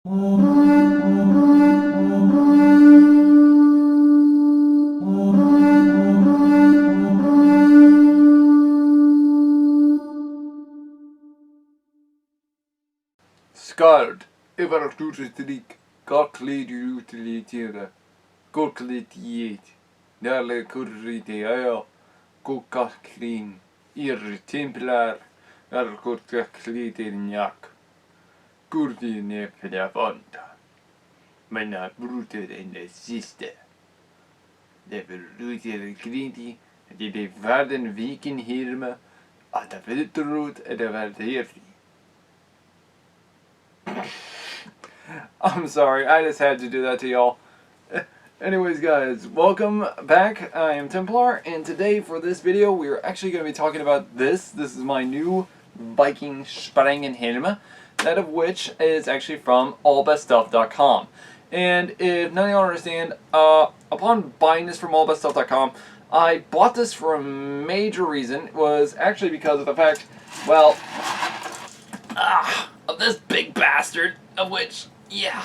Skald, everklutestrik, kakleedutilitere, kokletiet, nale kurriteaja, kokakrin, irtemplar, arkotkaklitenjak, kurdine plafanta. Mina broeder en de zuster. De broeder klinti, die de werden Viking hirme, at de vertroet en de werd heertie. I'm sorry, I just had to do that to y'all. Anyways guys, welcome back. I am Templar, and today for this video we are actually going to be talking about this. This is my new Viking Sprengenhelm, that of which is actually from AllBestStuff.com. And if none of y'all understand, upon buying this from AllBestStuff.com, I bought this for a major reason. It was actually because of the fact, well, of this big bastard, of which, yeah,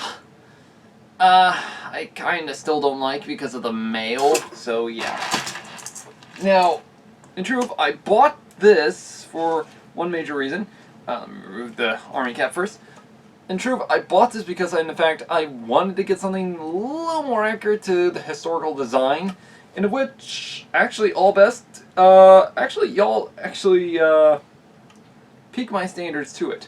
I kinda still don't like because of the mail, so yeah. Now, in truth, I bought this for one major reason. Remove the army cap first. In truth, I bought this because, in fact, I wanted to get something a little more accurate to the historical design, in which, actually, y'all peak my standards to it.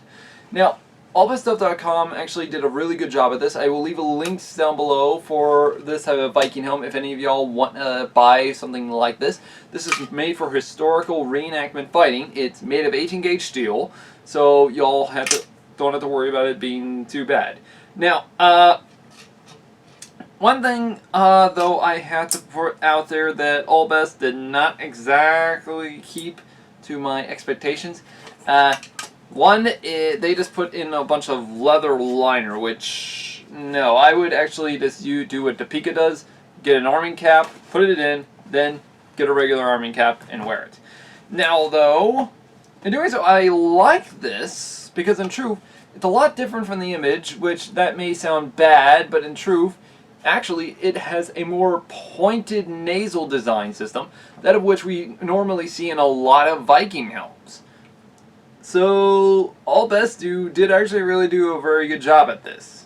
Now, AllBestStuff.com actually did a really good job at this. I will leave links down below for this type of Viking helm if any of y'all want to buy something like this. This is made for historical reenactment fighting. It's made of 18 gauge steel, so y'all don't have to worry about it being too bad. Now, one thing though I had to put out there that AllBest did not exactly keep to my expectations. One, they just put in a bunch of leather liner, which, no, I would actually just do what Topeka does, get an arming cap, put it in, then get a regular arming cap and wear it. Now, though, in doing so, I like this, because in truth, it's a lot different from the image, which that may sound bad, but in truth, actually, it has a more pointed nasal design system, that of which we normally see in a lot of Viking helms. So, AllBest did actually really do a very good job at this.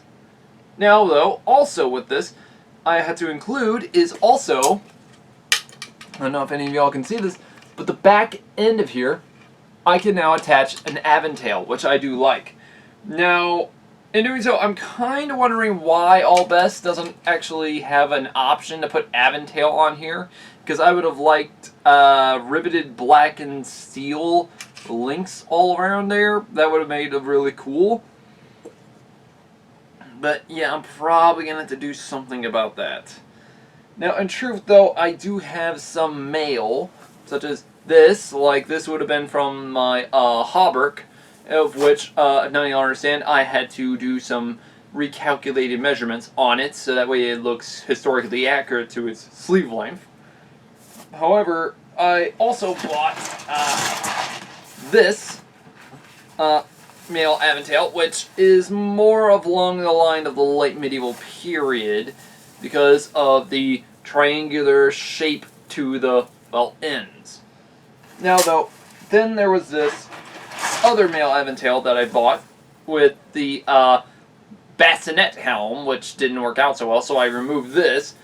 Now, though, also with this, I had to include is also, I don't know if any of y'all can see this, but the back end of here, I can now attach an aventail, which I do like. Now, in doing so, I'm kind of wondering why AllBest doesn't actually have an option to put aventail on here, because I would have liked riveted black and steel links all around there. That would have made it really cool. But yeah, I'm probably going to have to do something about that. Now, in truth, though, I do have some mail, such as this. Like, this would have been from my hauberk, of which, if none of y'all understand, I had to do some recalculated measurements on it, so that way it looks historically accurate to its sleeve length. However, I also bought this male aventail, which is more of along the line of the late medieval period because of the triangular shape to the, well, ends. Now, though, then there was this other male aventail that I bought with the bassinet helm, which didn't work out so well, so I removed this.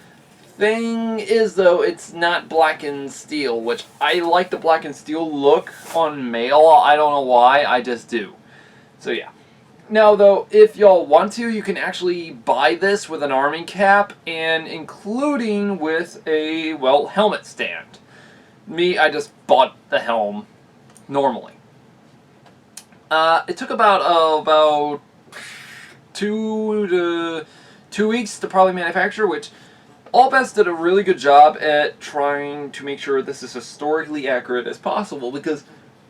Thing is, though, it's not black and steel, which I like the black and steel look on mail. I don't know why, I just do. So yeah. Now, though, if y'all want to, you can actually buy this with an arming cap and including with a, well, helmet stand. Me, I just bought the helm normally. It took about 2 weeks to probably manufacture, which AllBest did a really good job at trying to make sure this is historically accurate as possible, because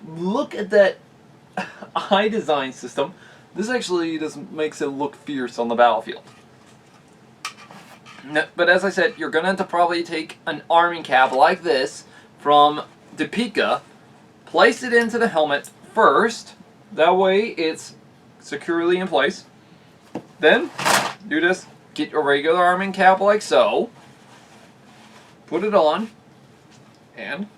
look at that eye design system. This actually just makes it look fierce on the battlefield. But as I said, you're going to have to probably take an arming cap like this from Topeka, place it into the helmet first, that way it's securely in place. Then, you just get your regular arming cap like so, put it on, and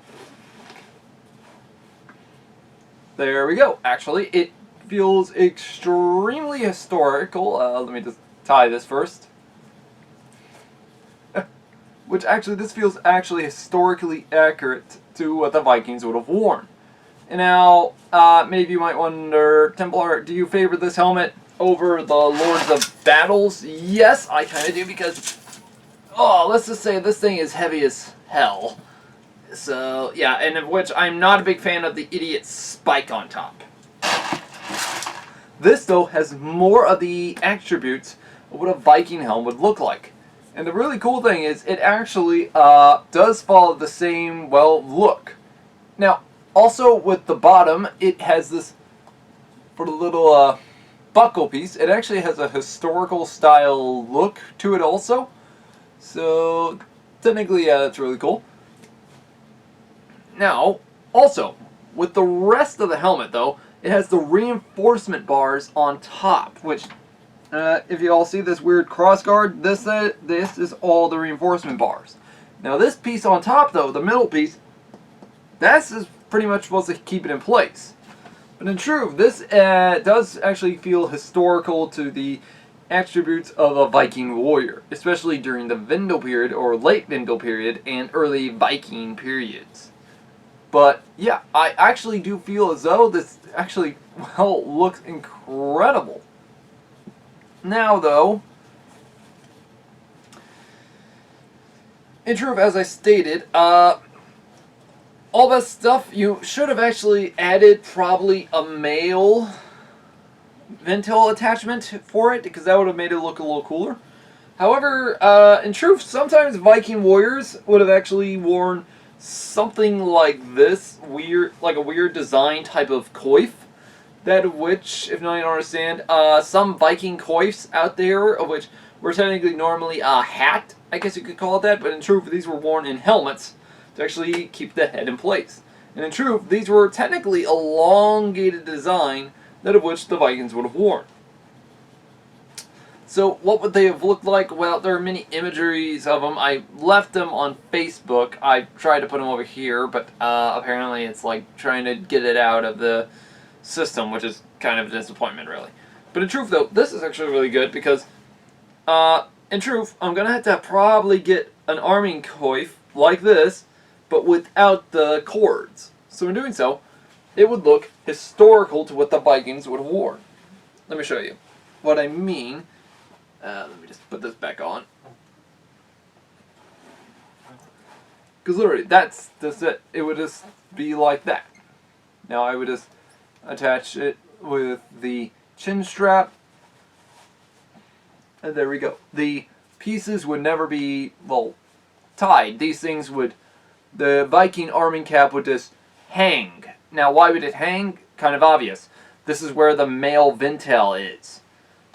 there we go. Actually, it feels extremely historical. Let me just tie this first. Which actually, this feels actually historically accurate to what the Vikings would have worn. And now, maybe you might wonder, Templar, do you favor this helmet over the Lords of Battles? Yes, I kind of do, because, let's just say this thing is heavy as hell. So, yeah, and of which I'm not a big fan of the idiot spike on top. This, though, has more of the attributes of what a Viking helm would look like. And the really cool thing is, it actually does follow the same, well, look. Now, also with the bottom, it has this, for the little buckle piece, it actually has a historical style look to it also. So, technically, yeah, that's really cool. Now, also, with the rest of the helmet, though, it has the reinforcement bars on top, which, if you all see this weird crossguard, this is all the reinforcement bars. Now, this piece on top, though, the middle piece, this is pretty much supposed to keep it in place. But in truth, this does actually feel historical to the attributes of a Viking warrior, especially during the Vendel period, or late Vendel period, and early Viking periods. But yeah, I actually do feel as though this actually, well, looks incredible. Now though, in truth, as I stated, AllBestStuff, you should have actually added probably a male Ventil attachment for it, because that would have made it look a little cooler. However, in truth, sometimes Viking warriors would have actually worn something like this, like a weird design type of coif. That of which, if not you don't understand, some Viking coifs out there, of which were technically normally a hat, I guess you could call it that, but in truth, these were worn in helmets to actually keep the head in place. And in truth, these were technically elongated design, that of which the Vikings would have worn. So what would they have looked like? Well, there are many imageries of them. I left them on Facebook. I tried to put them over here, but apparently it's like trying to get it out of the system, which is kind of a disappointment, really. But in truth, though, this is actually really good because, in truth, I'm going to have to probably get an arming coif like this, but without the cords. So in doing so, it would look historical to what the Vikings would have worn. Let me show you what I mean. Let me just put this back on. Because literally, that's it. It would just be like that. Now I would just attach it with the chin strap. And there we go. The pieces would never be, well, tied. These things would, the Viking arming cap would just hang. Now why would it hang? Kind of obvious. This is where the male Ventil is.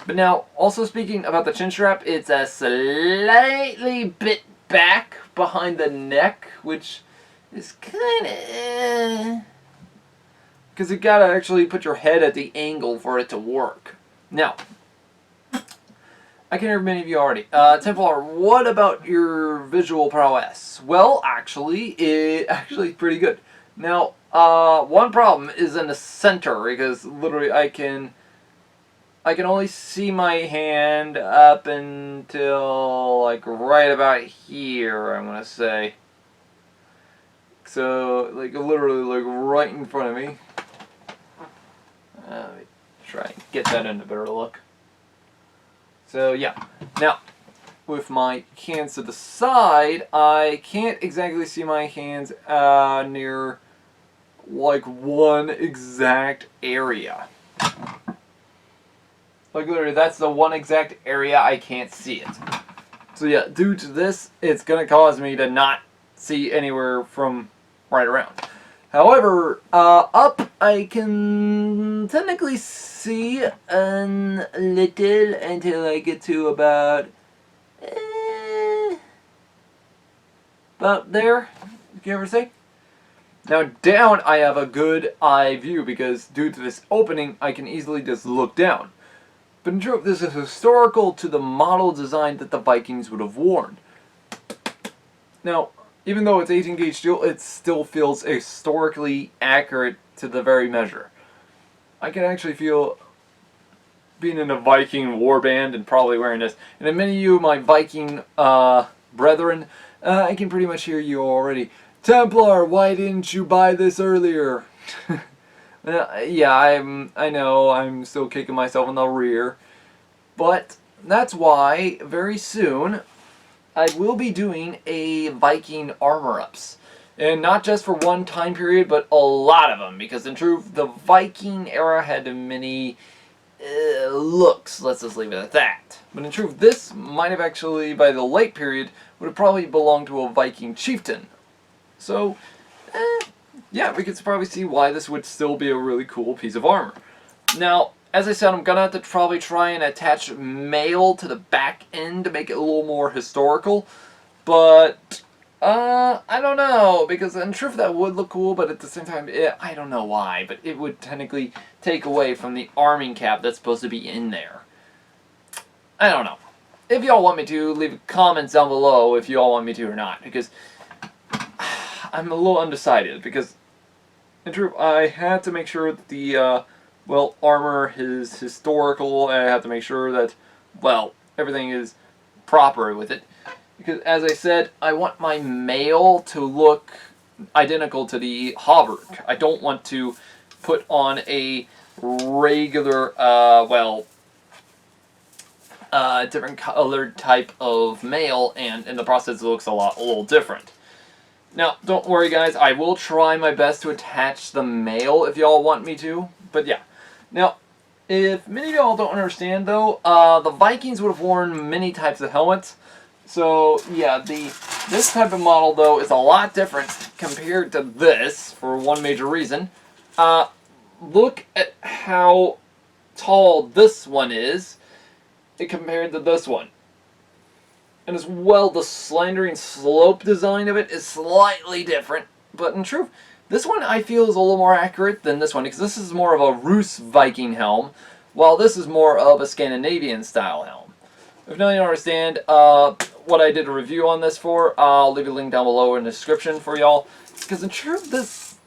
But now, also speaking about the chin strap, it's a slightly bit back behind the neck, which is kind of... because you gotta actually put your head at the angle for it to work. Now, I can hear many of you already. Templar, what about your visual prowess? Well, actually, it's pretty good. Now, one problem is in the center, because literally I can only see my hand up until, like, right about here, I'm gonna say. So, like, literally, like, right in front of me. Let me try and get that in a better look. So, yeah. Now, with my hands to the side, I can't exactly see my hands near, like, one exact area. Like, literally, that's the one exact area I can't see it. So yeah, due to this, it's going to cause me to not see anywhere from right around. However, up I can technically see a little until I get to about there, give or take. Now down I have a good eye view because due to this opening I can easily just look down. But in truth, this is historical to the model design that the Vikings would have worn. Now, even though it's 18 gauge steel, it still feels historically accurate to the very measure. I can actually feel being in a Viking warband and probably wearing this. And in many of you, my Viking brethren, I can pretty much hear you already. Templar, why didn't you buy this earlier? Yeah, I know, I'm still kicking myself in the rear. But that's why, very soon, I will be doing a Viking armor-ups. And not just for one time period, but a lot of them. Because in truth, the Viking era had many looks. Let's just leave it at that. But in truth, this might have actually, by the late period, would have probably belonged to a Viking chieftain. So, yeah, we could probably see why this would still be a really cool piece of armor. Now, as I said, I'm going to have to probably try and attach mail to the back end to make it a little more historical. But, I don't know, because in truth that would look cool, but at the same time, I don't know why, but it would technically take away from the arming cap that's supposed to be in there. I don't know. If y'all want me to, leave comments down below if y'all want me to or not, because I'm a little undecided, because in truth, I had to make sure that the, well, armor is historical, and I have to make sure that, well, everything is proper with it. Because, as I said, I want my mail to look identical to the hauberk. I don't want to put on a regular, different colored type of mail, and in the process it looks a little different. Now, don't worry guys, I will try my best to attach the mail if y'all want me to, but yeah. Now, if many of y'all don't understand though, the Vikings would have worn many types of helmets. So, yeah, this type of model though is a lot different compared to this, for one major reason. Look at how tall this one is compared to this one. And as well, the slendering slope design of it is slightly different. But in truth, this one I feel is a little more accurate than this one, because this is more of a Rus Viking helm, while this is more of a Scandinavian style helm. If now you don't understand what I did a review on this for, I'll leave a link down below in the description for y'all. Because in truth, this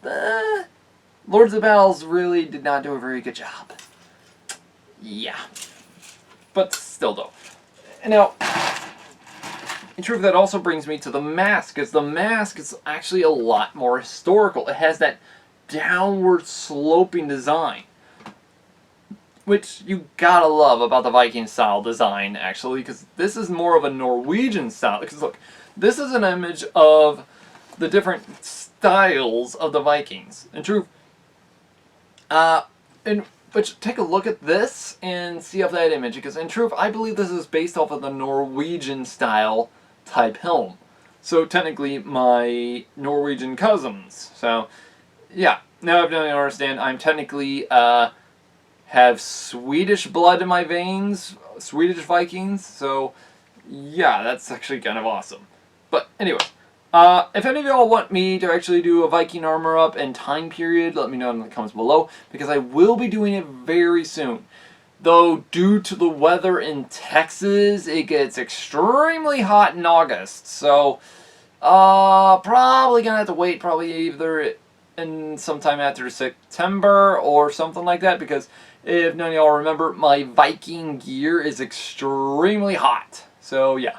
Lords of Battles really did not do a very good job. Yeah. But still though. Now, in truth, that also brings me to the mask, because the mask is actually a lot more historical. It has that downward sloping design, which you gotta love about the Viking style design, actually, because this is more of a Norwegian style. Because look, this is an image of the different styles of the Vikings. In truth, but take a look at this and see off that image, because in truth, I believe this is based off of the Norwegian style type helm. So technically my Norwegian cousins. So yeah, now if you don't understand, I'm technically have Swedish blood in my veins, Swedish Vikings. So yeah, that's actually kind of awesome. But anyway, if any of y'all want me to actually do a Viking armor up and time period, let me know in the comments below, because I will be doing it very soon. Though, due to the weather in Texas, it gets extremely hot in August. So, probably gonna have to wait probably either in sometime after September or something like that. Because if none of y'all remember, my Viking gear is extremely hot. So, yeah.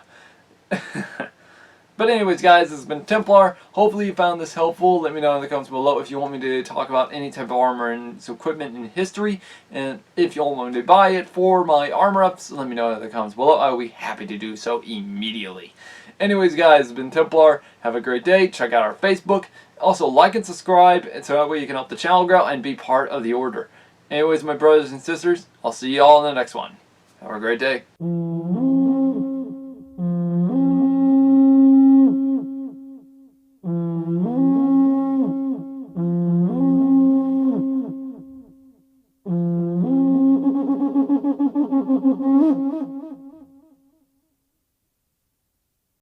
But anyways, guys, this has been Templar. Hopefully you found this helpful. Let me know in the comments below if you want me to talk about any type of armor and equipment in history. And if you all want me to buy it for my armor ups, let me know in the comments below. I will be happy to do so immediately. Anyways, guys, it's been Templar. Have a great day. Check out our Facebook. Also, like and subscribe, and so that way you can help the channel grow and be part of the order. Anyways, my brothers and sisters, I'll see you all in the next one. Have a great day.